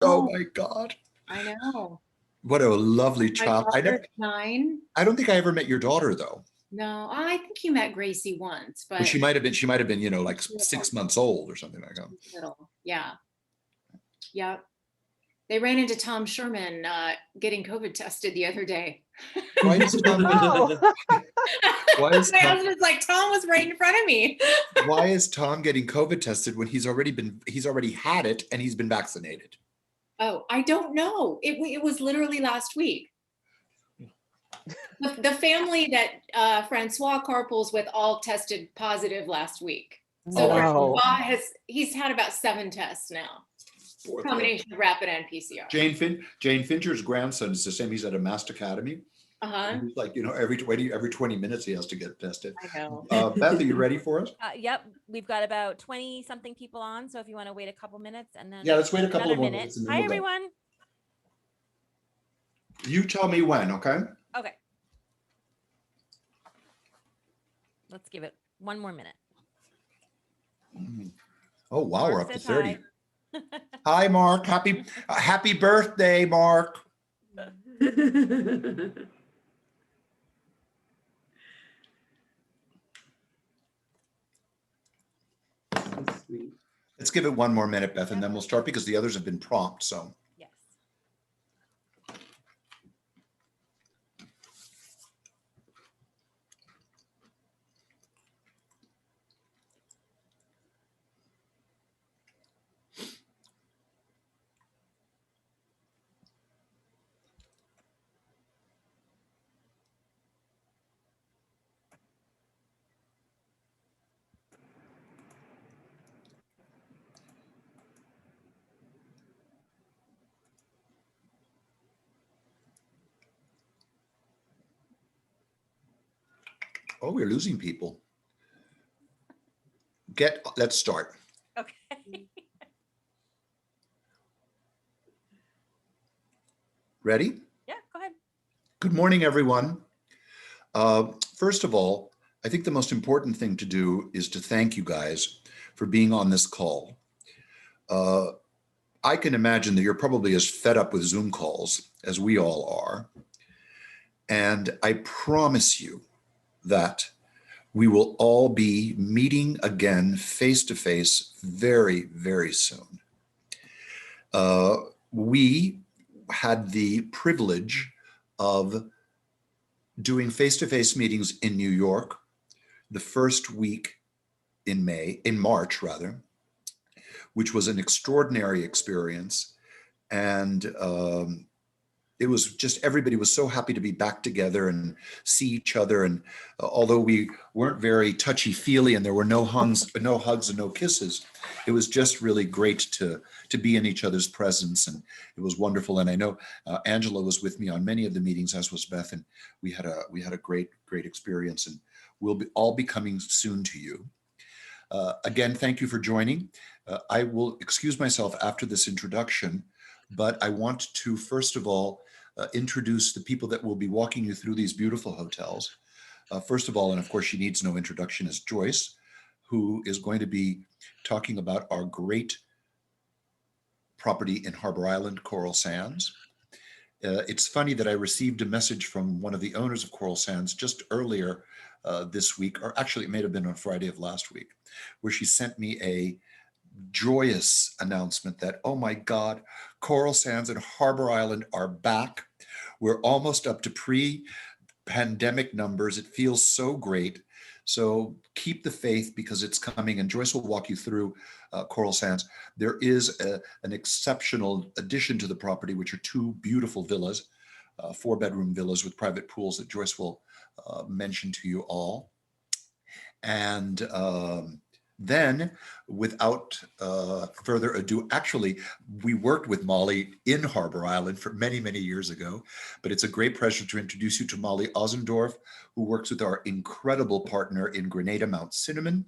Oh my God. I know. What a lovely My child. daughter's 9. I don't think I ever met your daughter though. No, I think you met Gracie once, But but she might have been, you know, like little. 6 months old or something like that. Little. Yeah. Yeah. They ran into Tom Sherman getting COVID tested the other day. Why does Tom Oh, why is My Tom husband's like, Tom was right in front of me. why is Tom getting COVID tested when he's already had it and he's been vaccinated? Oh, I don't know. It was literally last week. The family that Francois carpools with all tested positive last week. So no. Francois he's had about 7 tests now. Combination of rapid and PCR. Jane Fincher's grandson is the same. He's at a Master Academy. He's like, you know, every 20 minutes he has to get tested. I know. Beth, are you ready for us? Yep, we've got about 20 something people on. So if you want to wait a couple minutes and then Yeah, let's wait a couple of more minute. minutes. And then Hi, we'll go. everyone. You tell me when, okay? Okay. Let's give it one more minute. Oh wow, Mark we're up to says 30. hi. Hi, Mark. Happy birthday, Mark. Sweet. Let's give it one more minute, Beth, and then we'll start because the others have been prompt. So Yes. oh, we're losing people. Let's start. Okay. Ready? Yeah, go ahead. Good morning, everyone. First of all, I think the most important thing to do is to thank you guys for being on this call. I can imagine that you're probably as fed up with Zoom calls as we all are. And I promise you that we will all be meeting again face to face very, very soon. We had the privilege of doing face-to-face meetings in New York the first week in March rather, which was an extraordinary experience. And it was just, everybody was so happy to be back together and see each other. And although we weren't very touchy-feely and there were no hugs and no kisses, it was just really great to be in each other's presence. And it was wonderful. And I know Angela was with me on many of the meetings, as was Beth, and we had a great experience, and we'll all be coming soon to you. Again, thank you for joining. I will excuse myself after this introduction, but I want to, first of all, introduce the people that will be walking you through these beautiful hotels. First of all, and of course she needs no introduction, is Joyce, who is going to be talking about our great property in Harbour Island, Coral Sands. It's funny that I received a message from one of the owners of Coral Sands just earlier this week, or actually it may have been on Friday of last week, where she sent me a joyous announcement that, oh my God, Coral Sands and Harbour Island are back. We're almost up to pre-pandemic numbers. It feels so great. So keep the faith because it's coming, and Joyce will walk you through Coral Sands. There is an exceptional addition to the property, which are 2 beautiful villas, 4-bedroom villas with private pools that Joyce will mention to you all. And then, without further ado, actually, we worked with Molly in Harbour Island for many, many years ago, but it's a great pleasure to introduce you to Molly Osendorf, who works with our incredible partner in Grenada, Mount Cinnamon.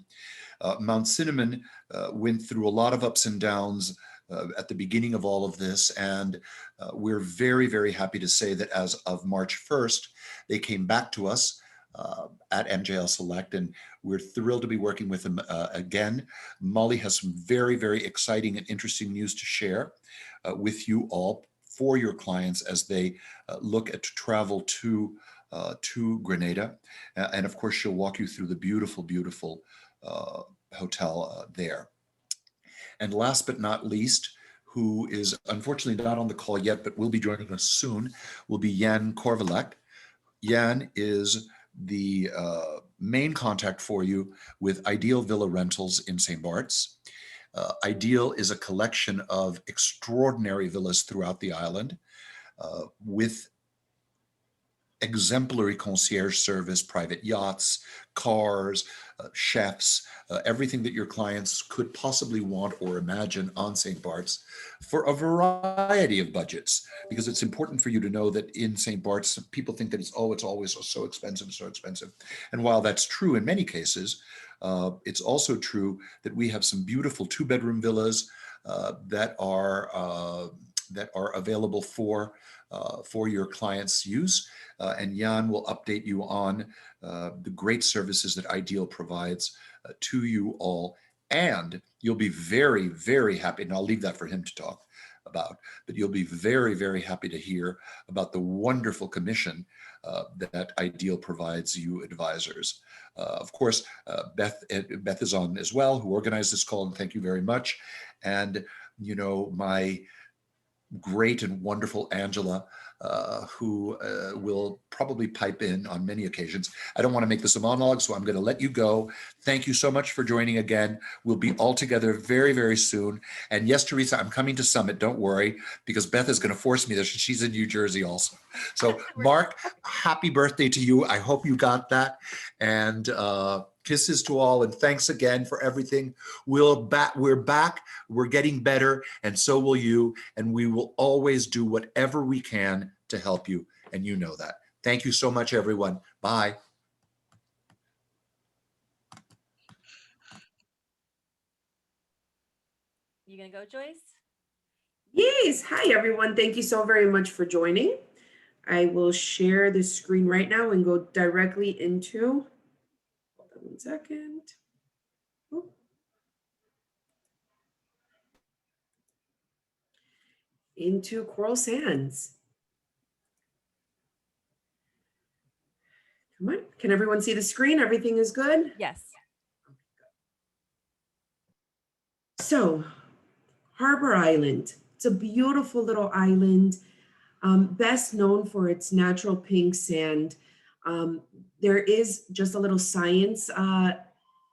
Mount Cinnamon went through a lot of ups and downs at the beginning of all of this, and we're very, very happy to say that as of March 1st, they came back to us at MJL Select, and we're thrilled to be working with them again. Molly has some very, very exciting and interesting news to share with you all for your clients as they look at travel to Grenada. And of course, she'll walk you through the beautiful, beautiful hotel there. And last but not least, who is unfortunately not on the call yet, but will be joining us soon, will be Jan Korvalek. Jan is the main contact for you with Ideal Villa Rentals in St. Bart's. Ideal is a collection of extraordinary villas throughout the island with exemplary concierge service, private yachts, cars, chefs, everything that your clients could possibly want or imagine on St. Bart's for a variety of budgets. Because it's important for you to know that in St. Bart's, people think that it's always so expensive, so expensive. And while that's true in many cases, it's also true that we have some beautiful 2-bedroom villas that are available for your clients' use. And Jan will update you on the great services that Ideal provides to you all. And you'll be very, very happy, and I'll leave that for him to talk about, but you'll be very, very happy to hear about the wonderful commission that Ideal provides you advisors. Of course, Beth is on as well, who organized this call, and thank you very much. And, you know, my great and wonderful Angela, who will probably pipe in on many occasions. I don't want to make this a monologue, so I'm going to let you go. Thank you so much for joining again. We'll be all together very, very soon. And yes, Teresa, I'm coming to Summit. Don't worry, because Beth is going to force me there. She's in New Jersey also. So Mark, happy birthday to you. I hope you got that. And kisses to all, and thanks again for everything. We're back, we're getting better, and so will you, and we will always do whatever we can to help you, and you know that. Thank you so much, everyone. Bye. You gonna go, Joyce? Yes. Hi, everyone. Thank you so very much for joining. I will share the screen right now and go directly into, hold on 1 second. Oh. Into Coral Sands. Come on. Can everyone see the screen? Everything is good? Yes. So, Harbour Island. It's a beautiful little island, best known for its natural pink sand. There is just a little science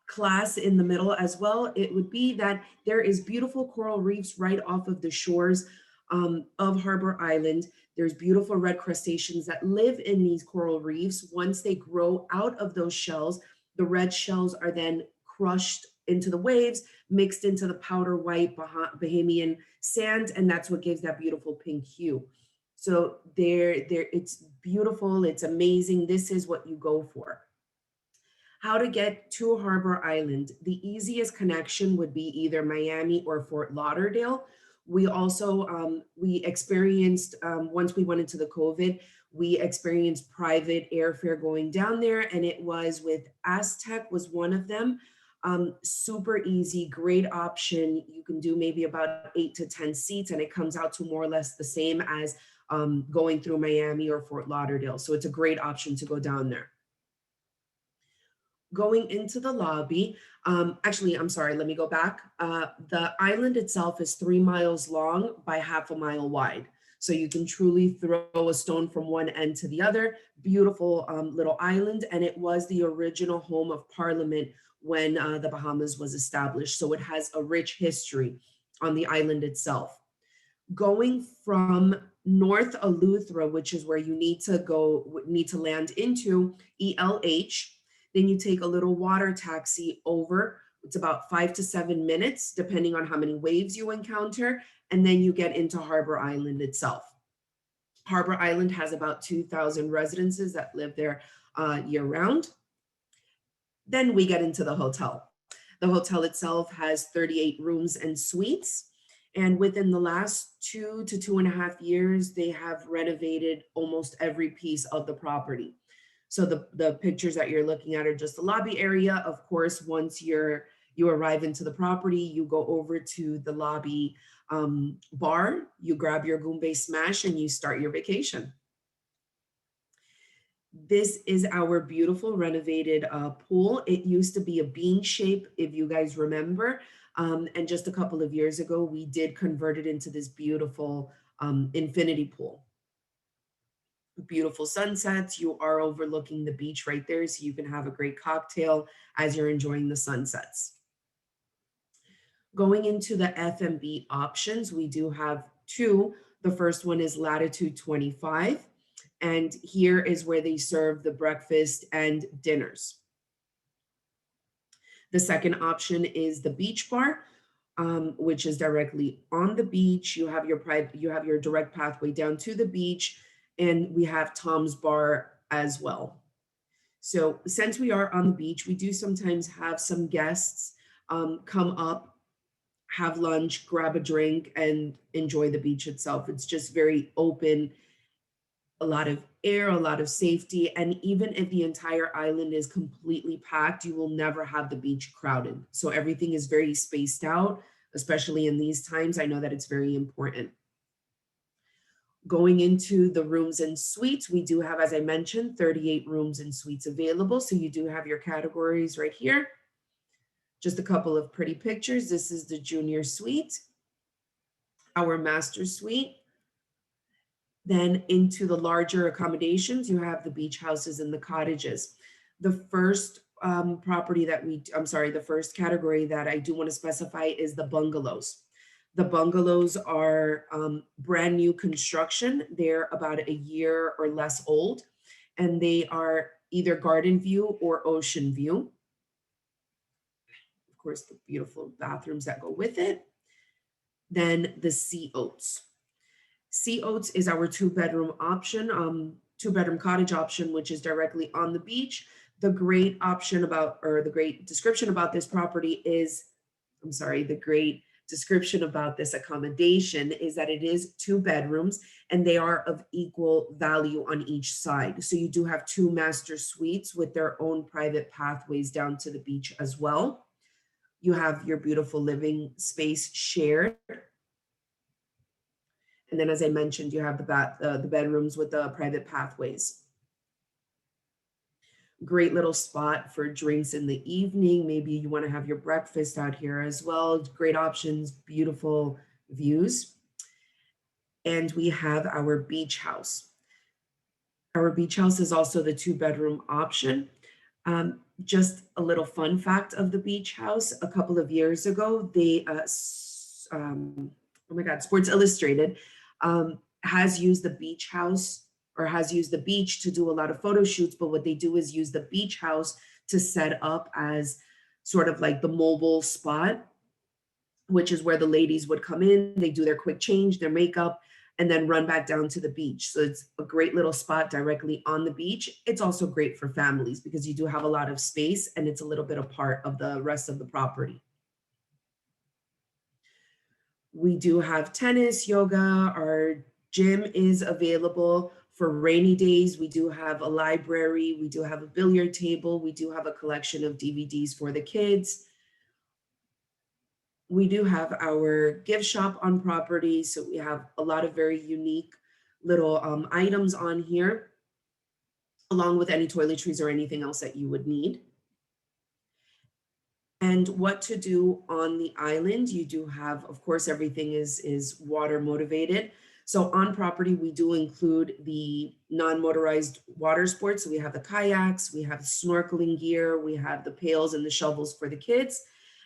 class in the middle as well. It would be that there is beautiful coral reefs right off of the shores of Harbour Island. There's beautiful red crustaceans that live in these coral reefs. Once they grow out of those shells, the red shells are then crushed into the waves, mixed into the powder white Bahamian sand, and that's what gives that beautiful pink hue. So it's beautiful, it's amazing. This is what you go for. How to get to Harbour Island. The easiest connection would be either Miami or Fort Lauderdale. We also, we experienced, once we went into the COVID, we experienced private airfare going down there, and it was with Aztec was one of them. Super easy, great option. You can do maybe about 8 to 10 seats, and it comes out to more or less the same as going through Miami or Fort Lauderdale. So it's a great option to go down there. Going into the lobby, actually, I'm sorry, let me go back. The island itself is 3 miles long by ½ a mile wide. So you can truly throw a stone from one end to the other. Beautiful little island. And it was the original home of Parliament when the Bahamas was established. So it has a rich history on the island itself. Going from North Eleuthera, which is where you need to land into ELH, then you take a little water taxi over. It's about 5 to 7 minutes, depending on how many waves you encounter. And then you get into Harbour Island itself. Harbour Island has about 2,000 residences that live there year round. Then we get into the hotel. The hotel itself has 38 rooms and suites. And within the last 2 to 2.5 years, they have renovated almost every piece of the property. So the pictures that you're looking at are just the lobby area. Of course, once you arrive into the property, you go over to the lobby bar, you grab your Goombay Smash and you start your vacation. This is our beautiful renovated pool. It used to be a bean shape, if you guys remember. And just a couple of years ago, we did convert it into this beautiful infinity pool. Beautiful sunsets. You are overlooking the beach right there, so you can have a great cocktail as you're enjoying the sunsets. Going into the F&B options, we do have two. The first one is Latitude 25. And here is where they serve the breakfast and dinners. The second option is the beach bar, which is directly on the beach. You have your direct pathway down to the beach, and we have Tom's Bar as well. So since we are on the beach, we do sometimes have some guests come up, have lunch, grab a drink, and enjoy the beach itself. It's just very open, a lot of air, a lot of safety. And even if the entire island is completely packed, you will never have the beach crowded. So everything is very spaced out, especially in these times. I know that it's very important. Going into the rooms and suites, we do have, as I mentioned, 38 rooms and suites available. So you do have your categories right here. Just a couple of pretty pictures. This is the junior suite, our master suite. Then into the larger accommodations, you have the beach houses and the cottages. The first the first category that I do want to specify is the bungalows. The bungalows are brand new construction. They're about a year or less old, and they are either garden view or ocean view. Of course, the beautiful bathrooms that go with it. Then the sea oats. Sea Oats is our two-bedroom option, two-bedroom cottage option, which is directly on the beach. The great option about, or the great description about this property is, the great description about this accommodation is that it is 2 bedrooms and they are of equal value on each side. So you do have 2 master suites with their own private pathways down to the beach as well. You have your beautiful living space shared. And then, as I mentioned, you have the bedrooms with the private pathways. Great little spot for drinks in the evening. Maybe you want to have your breakfast out here as well. Great options, beautiful views. And we have our beach house. Our beach house is also the 2-bedroom option. Just a little fun fact of the beach house. A couple of years ago, they, Sports Illustrated has used the beach house, or has used the beach to do a lot of photo shoots, but what they do is use the beach house to set up as sort of like the mobile spot, which is where the ladies would come in, they do their quick change, their makeup, and then run back down to the beach. So it's a great little spot directly on the beach. It's also great for families because you do have a lot of space and it's a little bit a part of the rest of the property. We do have tennis, yoga, our gym is available for rainy days. We do have a library, we do have a billiard table, we do have a collection of DVDs for the kids. We do have our gift shop on property, so we have a lot of very unique little items on here, along with any toiletries or anything else that you would need. And what to do on the island, you do have, of course, everything is water motivated. So on property, we do include the non-motorized water sports. So we have the kayaks, we have the snorkeling gear, we have the pails and the shovels for the kids.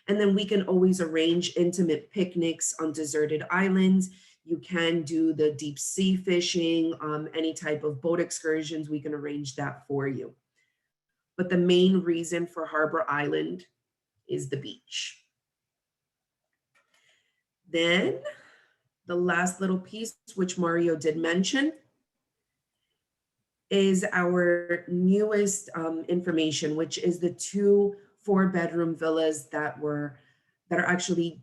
And then we can always arrange intimate picnics on deserted islands. You can do the deep sea fishing, any type of boat excursions, we can arrange that for you. But the main reason for Harbour Island is the beach. Then the last little piece, which Mario did mention, is our newest information, which is the 2 4-bedroom villas that are actually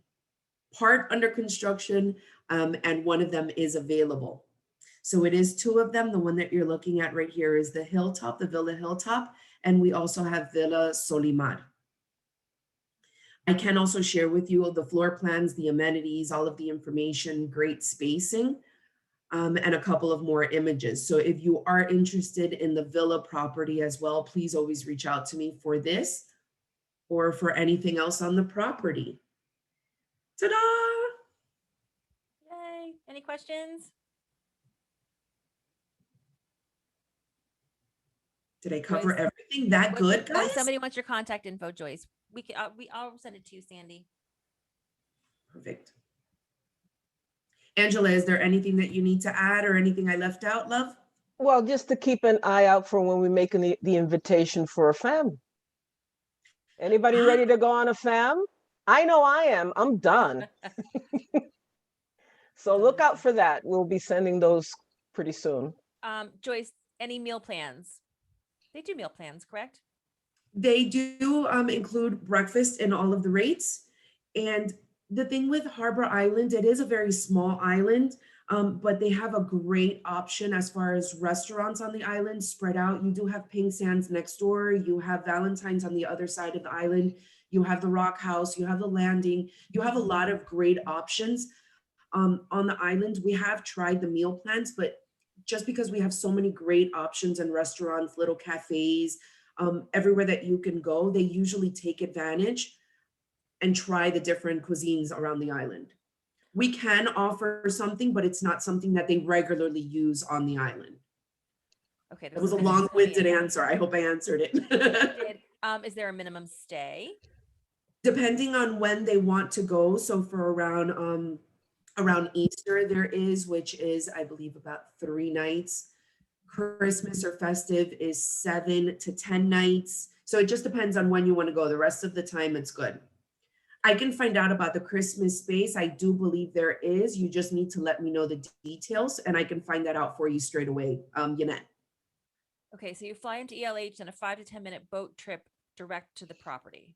part under construction, and one of them is available. So it is two of them. The one that you're looking at right here is the Hilltop, the Villa Hilltop, and we also have Villa Solimar. I can also share with you the floor plans, the amenities, all of the information, great spacing, and a couple of more images. So if you are interested in the villa property as well, please always reach out to me for this or for anything else on the property. Ta-da! Yay. Any questions? Did I cover Joyce? everything that good, Oh, guys? somebody wants your contact info, Joyce. I'll send it to you, Sandy. Perfect. Angela, is there anything that you need to add or anything I left out, love? Well, just to keep an eye out for when we're making the invitation for a fam. Anybody ready to go on a fam? I know I am. I'm done. So look out for that. We'll be sending those pretty soon. Joyce, any meal plans? They do meal plans, correct? They do include breakfast in all of the rates. And the thing with Harbour Island, it is a very small island, but they have a great option as far as restaurants on the island spread out. You do have Pink Sands next door. You have Valentine's on the other side of the island. You have the Rock House. You have the Landing. You have a lot of great options on the island. We have tried the meal plans, but just because we have so many great options and restaurants, little cafes, everywhere that you can go, they usually take advantage and try the different cuisines around the island. We can offer something, but it's not something that they regularly use on the island. Okay. That was a long-winded answer. I hope I answered it. Did, is there a minimum stay? Depending on when they want to go. So for around Easter, there is, which is, I believe, about 3 nights. Christmas or festive is 7 to 10 nights. So it just depends on when you want to go. The rest of the time, it's good. I can find out about the Christmas space. I do believe there is. You just need to let me know the details, and I can find that out for you straight away, Yanette. Okay, so you fly into ELH and a 5 to 10 minute boat trip direct to the property.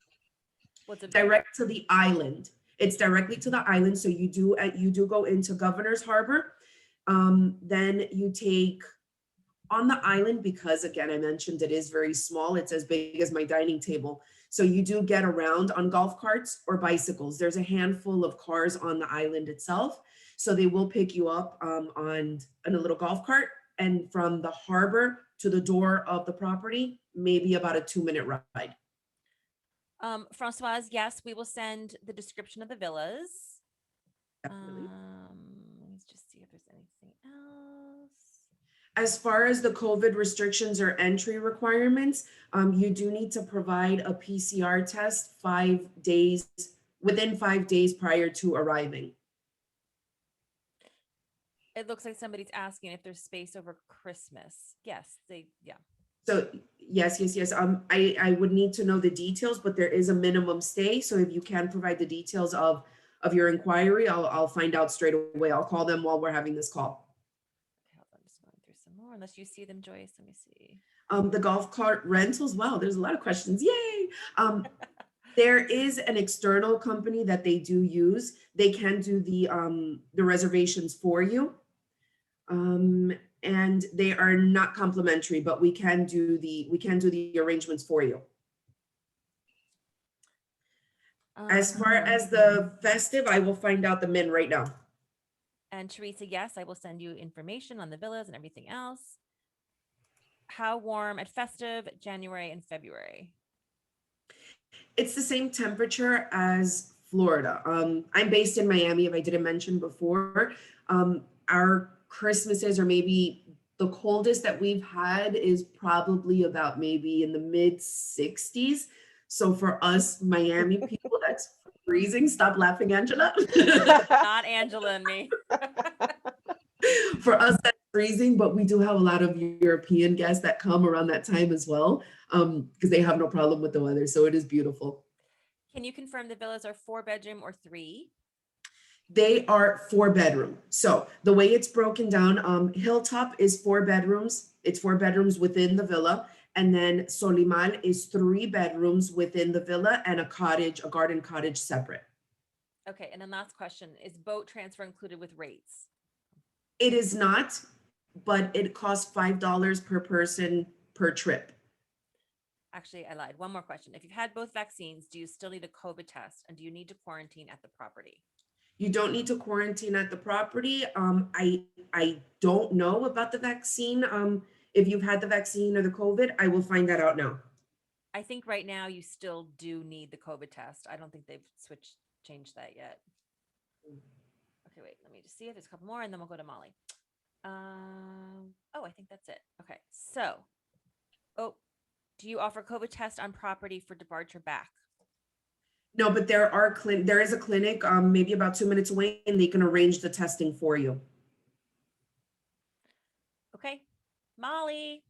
What's it? Direct to the island. It's directly to the island. So you do go into Governor's Harbour. Then you take on the island, because again, I mentioned it is very small. It's as big as my dining table. So you do get around on golf carts or bicycles. There's a handful of cars on the island itself. So they will pick you up on a little golf cart. And from the harbor to the door of the property, maybe about a 2-minute ride. Francoise, yes, we will send the description of the villas. Definitely. Let me just see if there's anything else. As far as the COVID restrictions or entry requirements, you do need to provide a PCR test within 5 days prior to arriving. It looks like somebody's asking if there's space over Christmas. Yes, yeah. So yes. I would need to know the details, but there is a minimum stay. So if you can provide the details of your inquiry, I'll find out straight away. I'll call them while we're having this call. I'm just going through some more, unless you see them, Joyce. Let me see. The golf cart rentals. Wow, there's a lot of questions. Yay! There is an external company that they do use. They can do the reservations for you, and they are not complimentary, but we can do the arrangements for you. As far as the festive, I will find out the min right now. And Teresa, yes, I will send you information on the villas and everything else. How warm at festive, January and February? It's the same temperature as Florida. I'm based in Miami, if I didn't mention before. Our Christmases, or maybe the coldest that we've had, is probably about maybe in the mid 60s. So for us Miami people, that's freezing. Stop laughing, Angela. Not Angela and me. For us, that's freezing, but we do have a lot of European guests that come around that time as well, because they have no problem with the weather. So it is beautiful. Can you confirm the villas are 4-bedroom or 3? They are 4-bedroom. So the way it's broken down, Hilltop is 4 bedrooms. It's 4 bedrooms within the villa. And then Solimar is 3 bedrooms within the villa and a garden cottage separate. Okay, and then last question, is boat transfer included with rates? It is not. but it costs $5 per person per trip. Actually, I lied. One more question. If you've had both vaccines, do you still need a COVID test and do you need to quarantine at the property? You don't need to quarantine at the property. I don't know about the vaccine. If you've had the vaccine or the COVID, I will find that out now. I think right now you still do need the COVID test. I don't think they've changed that yet. Okay, wait, let me just see if there's a couple more and then we'll go to Molly. Oh, I think that's it. Okay, so, do you offer COVID test on property for departure back? No, but there is a clinic, maybe about 2 minutes away, and they can arrange the testing for you. Okay, Molly.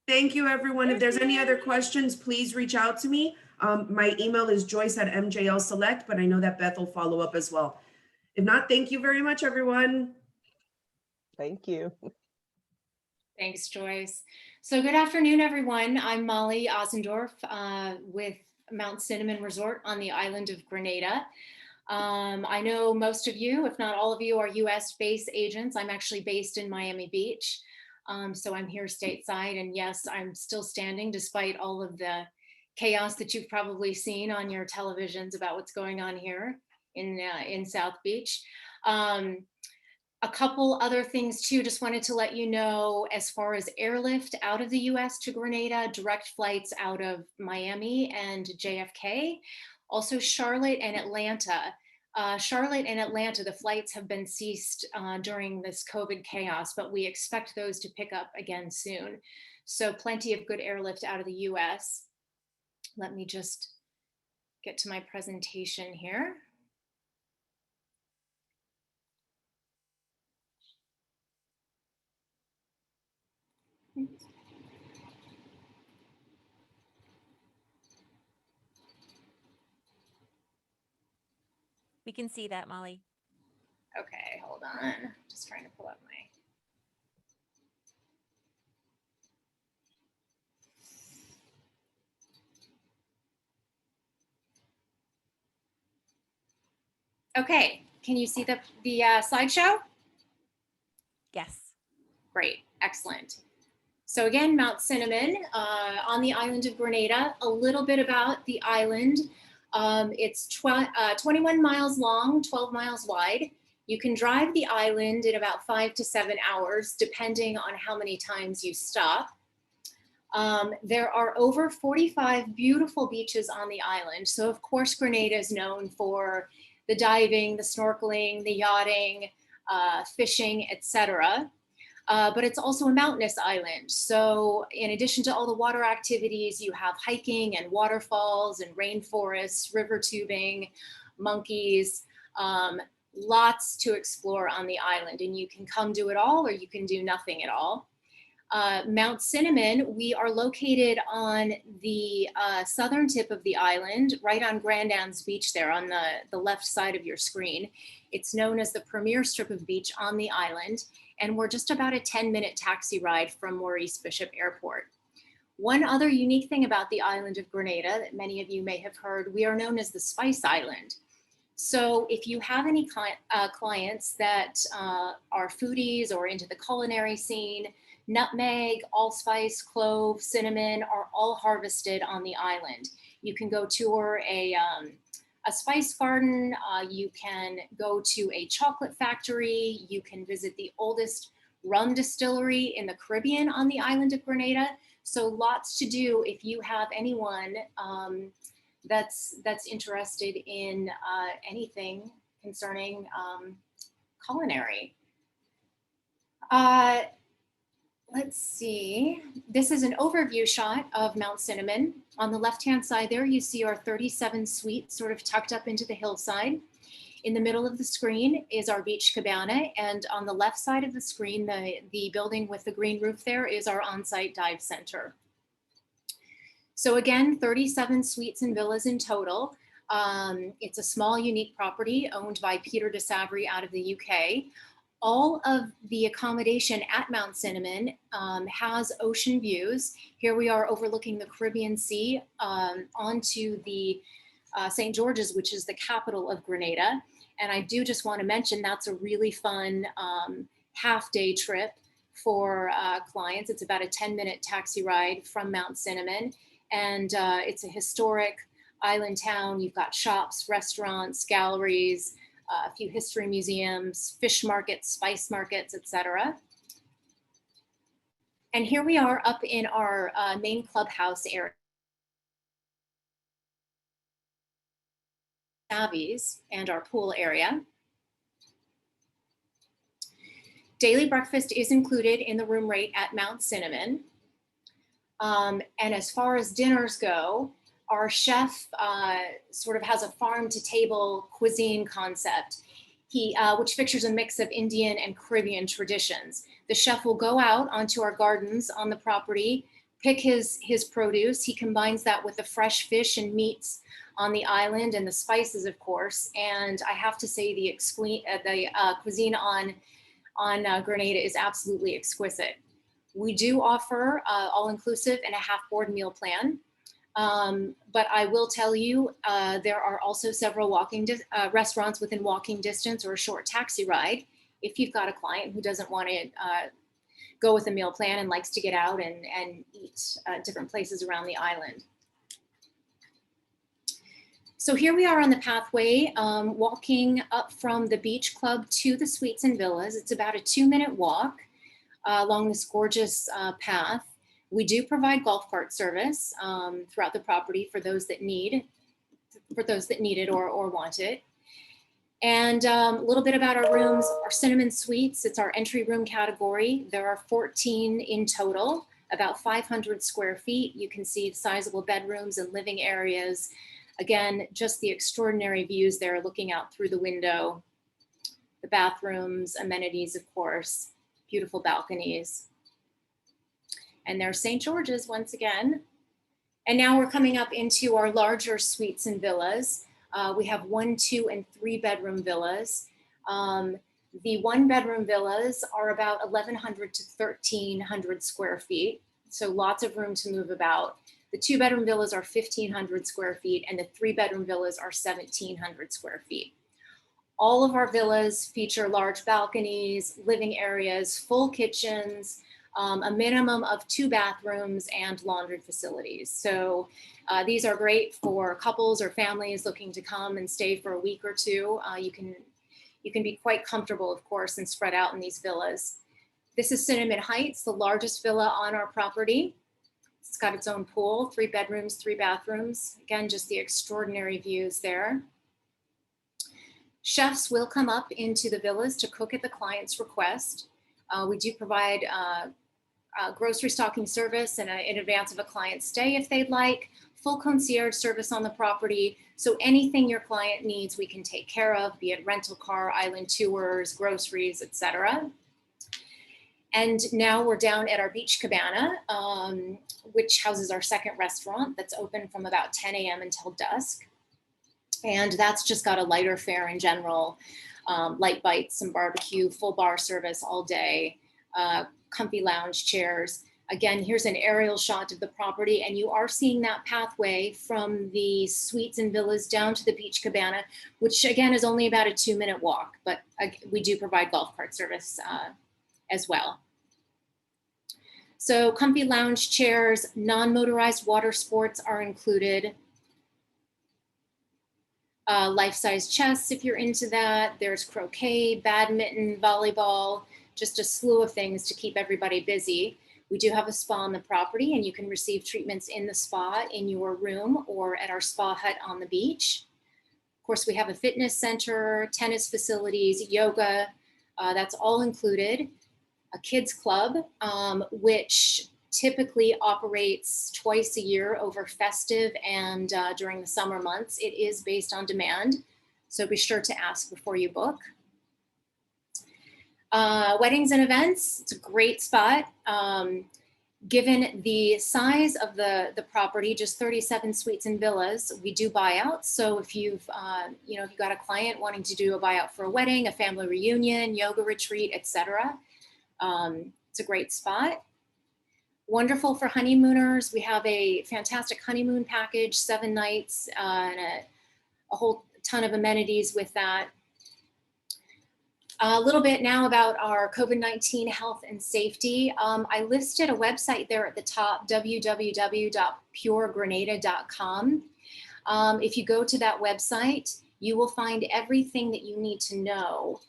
Thank you, everyone. If there's any other Yay. questions, please reach out to me. My email is Joyce@MJL Select, but I know that Beth will follow up as well. If not, thank you very much, everyone. Thank you. Thanks, Joyce. So good afternoon, everyone. I'm Molly Osendorf with Mount Cinnamon Resort on the island of Grenada. I know most of you, if not all of you, are US-based agents. I'm actually based in Miami Beach. So I'm here stateside, and yes, I'm still standing despite all of the chaos that you've probably seen on your televisions about what's going on here in South Beach. A couple other things too, just wanted to let you know, as far as airlift out of the US to Grenada, direct flights out of Miami and JFK, also Charlotte and Atlanta. Charlotte and Atlanta, the flights have been ceased during this COVID chaos, but we expect those to pick up again soon. So plenty of good airlift out of the US. Let me just get to my presentation here. We can see that, Molly. Okay, hold on. Just trying to pull up my. Okay, can you see the slideshow? Yes. Great, excellent. So again, Mount Cinnamon on the island of Grenada. A little bit about the island. It's 21 miles long, 12 miles wide. You can drive the island in about 5 to 7 hours, depending on how many times you stop. There are over 45 beautiful beaches on the island. So of course, Grenada is known for the diving, the snorkeling, the yachting, fishing, etc. But it's also a mountainous island. So in addition to all the water activities, you have hiking and waterfalls and rainforests, river tubing, monkeys, lots to explore on the island. And you can come do it all, or you can do nothing at all. Mount Cinnamon, we are located on the southern tip of the island, right on Grand Anse Beach there on the left side of your screen. It's known as the premier strip of beach on the island, and we're just about a 10-minute taxi ride from Maurice Bishop Airport. One other unique thing about the island of Grenada that many of you may have heard, we are known as the Spice Island. So if you have any clients that are foodies or into the culinary scene, nutmeg, allspice, clove, cinnamon are all harvested on the island. You can go tour a spice garden, you can go to a chocolate factory, you can visit the oldest rum distillery in the Caribbean on the island of Grenada. So lots to do if you have anyone that's interested in anything concerning culinary. Let's see, this is an overview shot of Mount Cinnamon. On the left-hand side there, you see our 37 suites sort of tucked up into the hillside. In the middle of the screen is our beach cabana, and on the left side of the screen, the building with the green roof there is our on-site dive center. So again, 37 suites and villas in total. It's a small, unique property owned by Peter de Savary out of the UK. All of the accommodation at Mount Cinnamon has ocean views. Here we are overlooking the Caribbean Sea onto the St. George's, which is the capital of Grenada. And I do just want to mention that's a really fun half-day trip for clients. It's about a 10-minute taxi ride from Mount Cinnamon. And it's a historic island town. You've got shops, restaurants, galleries, a few history museums, fish markets, spice markets, etc. And here we are up in our main clubhouse area. And our pool area. Daily breakfast is included in the room rate at Mount Cinnamon. And as far as dinners go, our chef sort of has a farm to table cuisine concept, which features a mix of Indian and Caribbean traditions. The chef will go out onto our gardens on the property, pick his produce. He combines that with the fresh fish and meats on the island and the spices, of course. And I have to say the cuisine on Grenada is absolutely exquisite. We do offer all-inclusive and a half-board meal plan. But I will tell you, there are also several restaurants within walking distance or a short taxi ride if you've got a client who doesn't want to go with a meal plan and likes to get out and eat different places around the island. So here we are on the pathway, walking up from the beach club to the suites and villas. It's about a 2-minute walk along this gorgeous path. We do provide golf cart service throughout the property for those that need it or want it. And a little bit about our rooms, our Cinnamon Suites. It's our entry room category. There are 14 in total, about 500 square feet. You can see sizable bedrooms and living areas. Again, just the extraordinary views there looking out through the window, the bathrooms, amenities, of course, beautiful balconies. And there's St. George's once again. And now we're coming up into our larger suites and villas. We have 1, 2, and 3 bedroom villas. The 1-bedroom villas are about 1,100 to 1,300 square feet. So lots of room to move about. The 2-bedroom villas are 1,500 square feet and the 3-bedroom villas are 1,700 square feet. All of our villas feature large balconies, living areas, full kitchens, a minimum of 2 bathrooms and laundry facilities. So these are great for couples or families looking to come and stay for a week or two. You can be quite comfortable, of course, and spread out in these villas. This is Cinnamon Heights, the largest villa on our property. It's got its own pool, 3 bedrooms, 3 bathrooms. Again, just the extraordinary views there. Chefs will come up into the villas to cook at the client's request. We do provide grocery stocking service in advance of a client's stay if they'd like, full concierge service on the property. So anything your client needs, we can take care of, be it rental car, island tours, groceries, etc. And now we're down at our beach cabana, which houses our 2nd restaurant that's open from about 10 a.m. until dusk. And that's just got a lighter fare in general, light bites, some barbecue, full bar service all day, comfy lounge chairs. Again, here's an aerial shot of the property, and you are seeing that pathway from the suites and villas down to the beach cabana, which again is only about a 2-minute walk, but we do provide golf cart service as well. So comfy lounge chairs, non-motorized water sports are included. Life-size chess, if you're into that. There's croquet, badminton, volleyball, just a slew of things to keep everybody busy. We do have a spa on the property, and you can receive treatments in the spa in your room or at our spa hut on the beach. Of course, we have a fitness center, tennis facilities, yoga, that's all included. A kids club, which typically operates twice a year over festive and during the summer months. It is based on demand, so be sure to ask before you book. Weddings and events, it's a great spot. Given the size of the property, just 37 suites and villas, we do buyouts. So if you've got a client wanting to do a buyout for a wedding, a family reunion, yoga retreat, etc., it's a great spot. Wonderful for honeymooners. We have a fantastic honeymoon package, 7 nights and a whole ton of amenities with that. A little bit now about our COVID-19 health and safety. I listed a website there at the top, www.puregrenada.com. If you go to that website, you will find everything that you need to know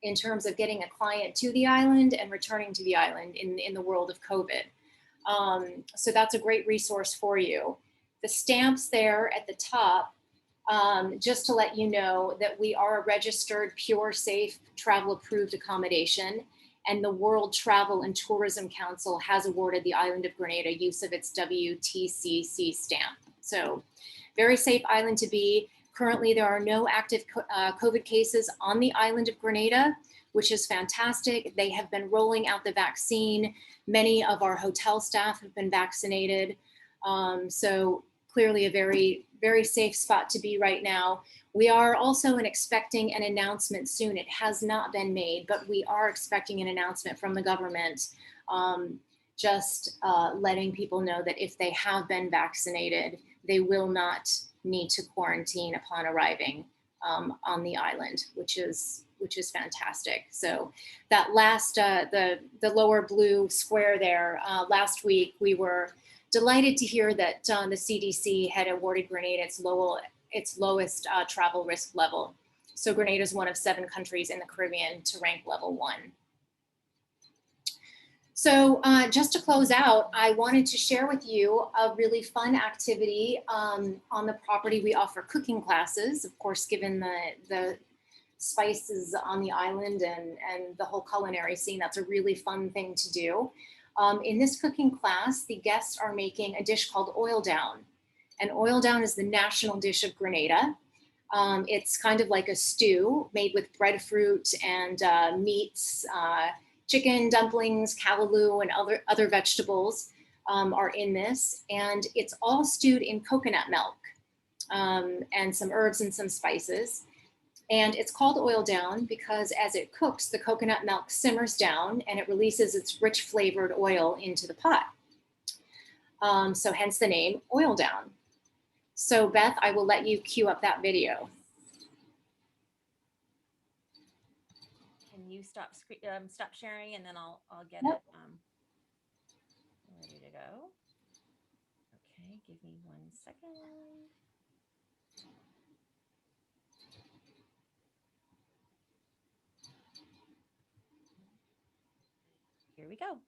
in terms of getting a client to the island and returning to the island in the world of COVID. So that's a great resource for you. The stamps there at the top, just to let you know that we are a registered, pure, safe, travel approved accommodation, and the World Travel and Tourism Council has awarded the island of Grenada use of its WTCC stamp. So very safe island to be. Currently, there are no active COVID cases on the island of Grenada, which is fantastic. They have been rolling out the vaccine. Many of our hotel staff have been vaccinated. So clearly a very, very safe spot to be right now. We are also expecting an announcement soon. It has not been made, but we are expecting an announcement from the government, just letting people know that if they have been vaccinated, they will not need to quarantine upon arriving on the island, which is fantastic. So that last, the lower blue square there, last week, we were delighted to hear that the CDC had awarded Grenada its lowest travel risk level. So Grenada is one of 7 countries in the Caribbean to rank level 1. So just to close out, I wanted to share with you a really fun activity on the property. We offer cooking classes, of course, given the spices on the island and the whole culinary scene. That's a really fun thing to do. In this cooking class, the guests are making a dish called oil down. And oil down is the national dish of Grenada. It's kind of like a stew made with breadfruit and meats, chicken, dumplings, callaloo, and other vegetables are in this. And it's all stewed in coconut milk and some herbs and some spices. And it's called oil down because as it cooks, the coconut milk simmers down and it releases its rich flavored oil into the pot. So hence the name oil down. So Beth, I will let you cue up that video. Can you stop sharing, and then I'll get Yep. it ready to go. Okay, give me 1 second. Here we go.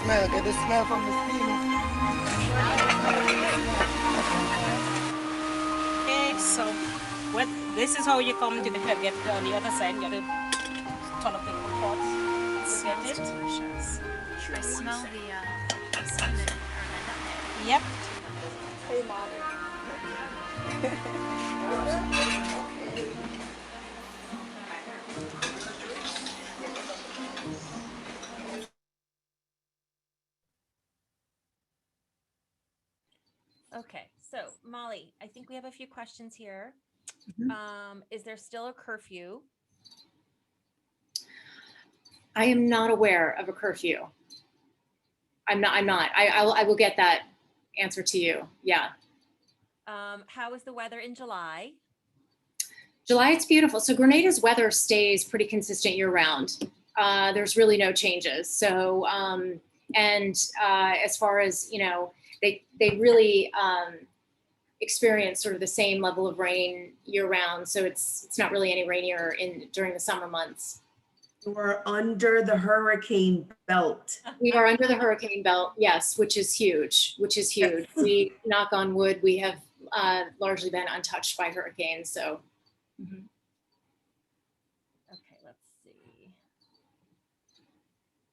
Get the smell from the steam. Okay, so this is how you come to the head. Get on the other side. Get a ton of little pots. Get it. Delicious. I smell the cinnamon or the nutmeg. Yep. Hey, Mom. Okay, so Molly, I think we have a few questions here. Is there still a curfew? I am not aware of a curfew. I'm not. I will get that answer to you. Yeah. How is the weather in July? July, it's beautiful. So Grenada's weather stays pretty consistent year round. There's really no changes. So, as far as, they really experience sort of the same level of rain year round. So it's not really any rainier during the summer months. We're under the hurricane belt. We are under the hurricane belt, yes, which is huge, We, knock on wood, we have largely been untouched by hurricanes, so. Mhm. Okay, let's see.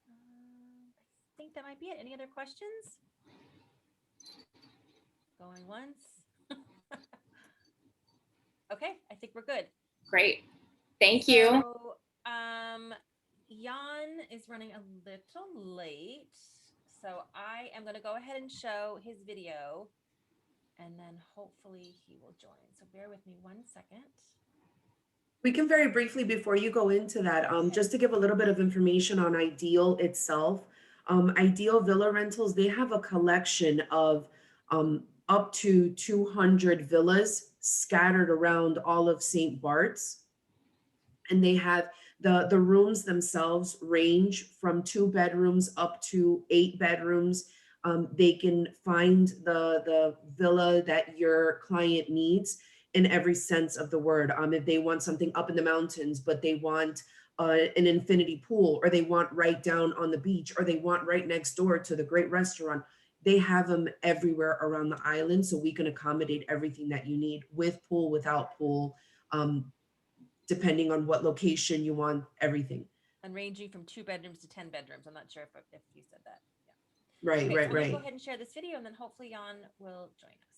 I think that might be it. Any other questions? Going once. Okay, I think we're good. Great, thank you. So, Jan is running a little late, so I am going to go ahead and show his video, and then hopefully he will join. So bear with me 1 second. We can very briefly, before you go into that, just to give a little bit of information on Ideal itself. Ideal Villa Rentals, they have a collection of up to 200 villas scattered around all of St. Bart's. And they have the rooms themselves range from 2 bedrooms up to 8 bedrooms. They can find the villa that your client needs in every sense of the word. If they want something up in the mountains, but they want an infinity pool, or they want right down on the beach, or they want right next door to the great restaurant, they have them everywhere around the island. So we can accommodate everything that you need, with pool, without pool, depending on what location you want, everything. And ranging from 2 bedrooms to 10 bedrooms. I'm not sure if you said that. Yeah. Right, Okay, right, so I'm gonna right. go ahead and share this video, and then hopefully Jan will join us.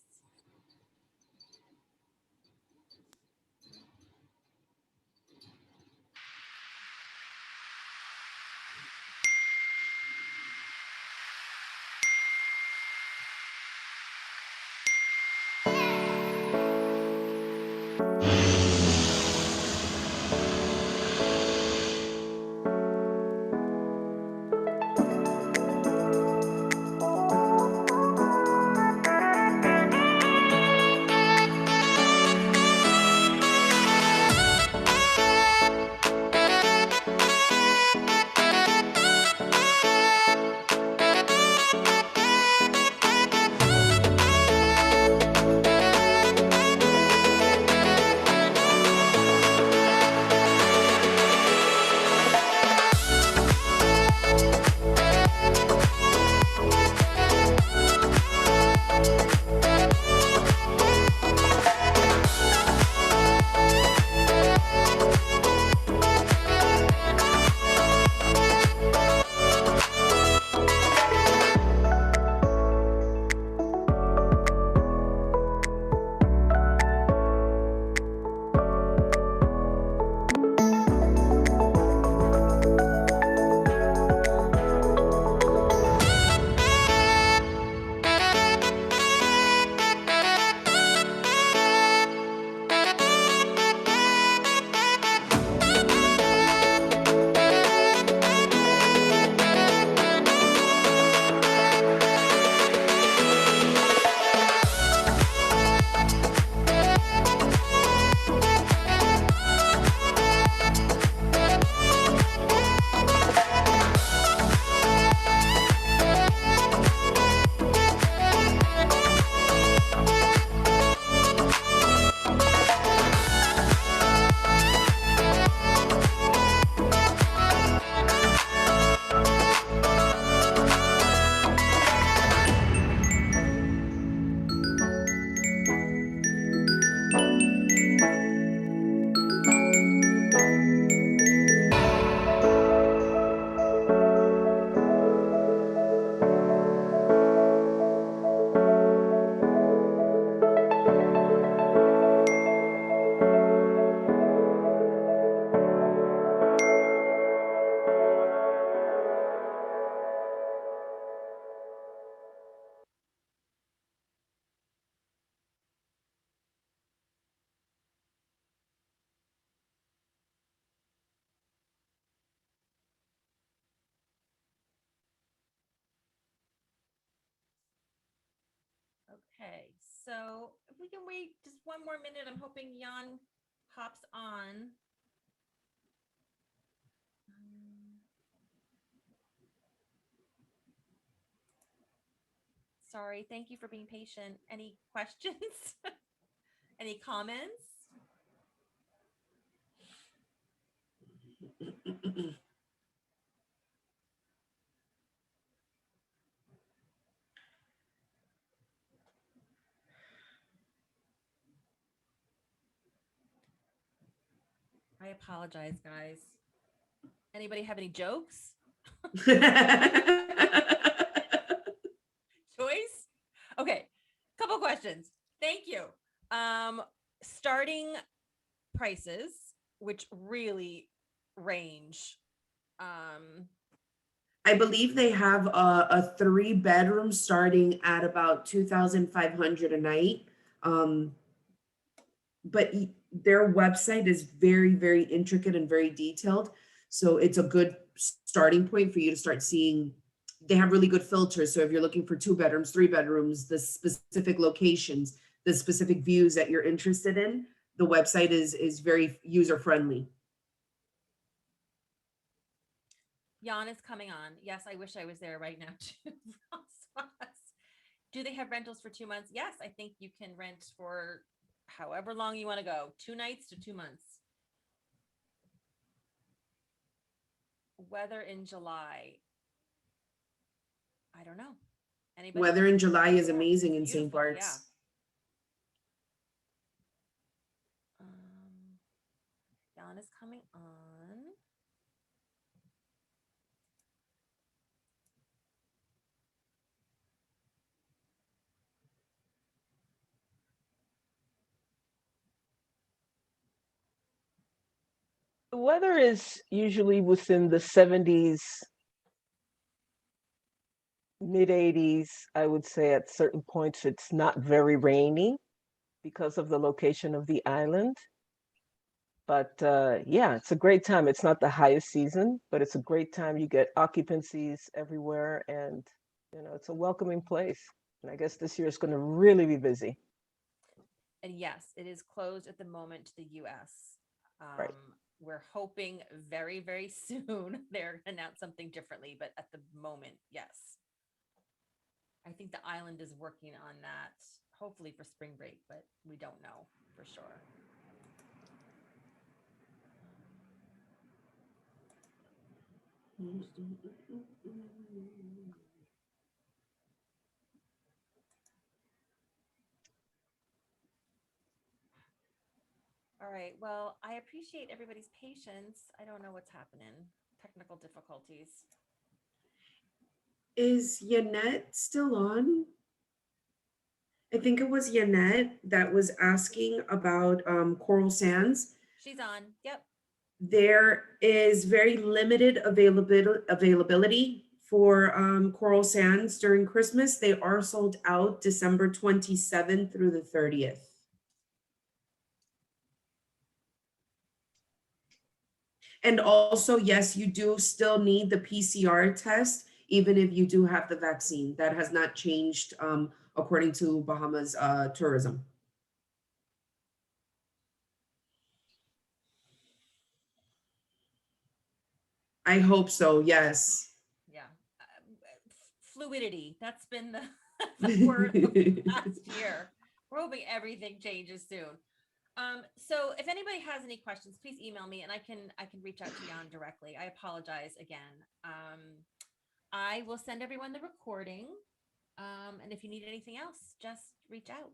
Okay, so if we can wait just 1 more minute, I'm hoping Jan hops on. Sorry. Thank you for being patient. Any questions? Any comments? I apologize, guys. Anybody have any jokes? Choice? Okay. Couple questions. Thank you. Starting prices, which really range. I believe they have a 3-bedroom starting at about 2,500 a night. But their website is very, very intricate and very detailed. So it's a good starting point for you to start seeing. They have really good filters. So if you're looking for 2 bedrooms, 3 bedrooms, the specific locations, the specific views that you're interested in, the website is very user friendly. Jan is coming on. Yes, I wish I was there right now too. Do they have rentals for 2 months? Yes, I think you can rent for however long you want to go, 2 nights to 2 months. Weather in July. I don't know. Anybody? Weather in July is Yeah, amazing in beautiful, St. Bart's. Yeah. Jan is coming on. The weather is usually within the 70s, mid 80s. I would say at certain points it's not very rainy because of the location of the island. But yeah, it's a great time. It's not the highest season, but it's a great time. You get occupancies everywhere, and it's a welcoming place. And I guess this year is going to really be busy. And yes, it is closed at the moment to the US. Right. We're hoping very, very soon they're going to announce something differently, but at the moment, yes. I think the island is working on that, hopefully for spring break, but we don't know for sure. All right. Well, I appreciate everybody's patience. I don't know what's happening. Technical difficulties. Is Yanette still on? I think it was Yanette that was asking about Coral Sands. She's on. Yep. There is very limited availability for Coral Sands during Christmas. They are sold out December 27th through the 30th. And also, yes, you do still need the PCR test, even if you do have the vaccine. That has not changed according to Bahamas tourism. I hope so, yes. Yeah. Fluidity. That's been the word of the last year. We're hoping everything changes soon. So if anybody has any questions, please email me and I can reach out to Jan directly. I apologize again. I will send everyone the recording. And if you need anything else, just reach out.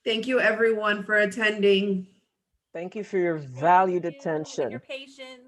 Thank you everyone for attending. Thank you for your Thank valued you and attention. your patience.